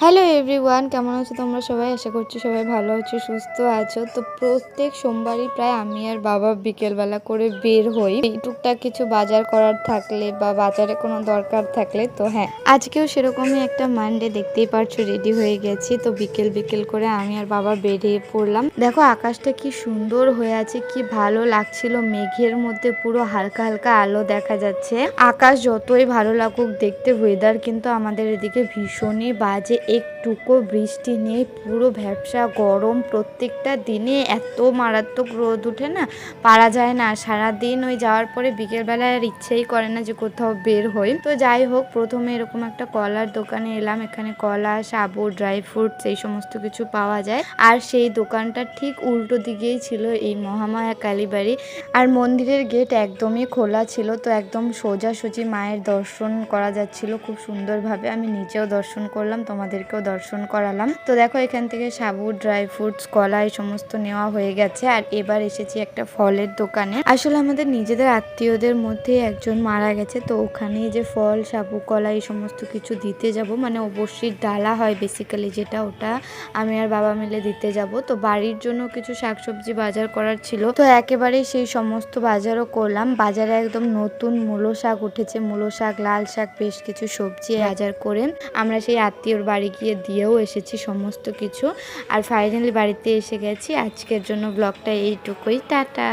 Hello everyone, কেমন আছো তোমরা সবাই? আশা করছি সবাই ভালো আছো, সুস্থ আছো। তো প্রত্যেক সোমবারই প্রায় আমি আর বাবা বিকেলবেলা করে বের হই এই টুকটাক কিছু বাজার করার থাকলে বা বাজারে কোনো দরকার থাকলে। তো হ্যাঁ, আজকেও সেরকমই একটা মানডে, দেখতেই পারছো রেডি হয়ে গেছি। তো বিকেল বিকেল করে আমি আর বাবা বেরিয়ে পড়লাম। দেখো আকাশটা কি সুন্দর হয়ে আছে, কি ভালো লাগছিল। মেঘের মধ্যে পুরো হালকা হালকা আলো দেখা যাচ্ছে। আকাশ যতই ভালো লাগুক দেখতে, ওয়েদার কিন্তু আমাদের এদিকে ভীষণই বাজে। একটুকু বৃষ্টি নেই, পুরো ভ্যাপসা গরম। প্রত্যেকটা দিনে এত মারাত্মক রোদ উঠে না, পারা যায় না। সারাদিন ওই যাওয়ার পরে বিকেলবেলায় আর ইচ্ছেই করে না যে কোথাও বের হই। তো যাই হোক, প্রথমে এরকম একটা কলার দোকানে এলাম। এখানে কলা, সাবু, ড্রাই ফ্রুটস এই সমস্ত কিছু পাওয়া যায়। আর সেই দোকানটা ঠিক উল্টো দিকেই ছিল এই মহামায়া কালীবাড়ি। আর মন্দিরের গেট একদমই খোলা ছিল, তো একদম সোজাসুজি মায়ের দর্শন করা যাচ্ছিল খুব সুন্দরভাবে। আমি নিজেও দর্শন করলাম, তোমাদেরকেও দর্শন করালাম। তো দেখো এখান থেকে সাবু, ড্রাই ফ্রুটস, কলা এই সমস্ত নেওয়া হয়ে গেছে। আর এবার এসেছি একটা ফলের দোকানে। আসলে আমাদের নিজেদের আত্মীয়দের মধ্যে একজন মারা গেছে, তো ওখানে যে ফল, সাবু, কলা এই সমস্ত কিছু দিতে যাব, মানে অবশ্যই ডালা হয় বেসিক্যালি যেটা, ওটা আমি আর বাবা মিলে দিতে যাব। তো বাড়ির জন্য কিছু শাকসবজি বাজার করার ছিল, তো একেবারেই সেই সমস্ত বাজারও করলাম। বাজারে একদম নতুন মূলো শাক উঠেছে, মূলো শাক, লাল শাক, বেশ কিছু সবজি বাজার করে আমরা সেই আত্মীয়র বাড়ি গিয়ে দিয়েও এসেছি সমস্ত কিছু। আর ফাইনালি বাড়িতে এসে গেছি। আজকের জন্য ব্লগটা এইটুকুই, টাটা।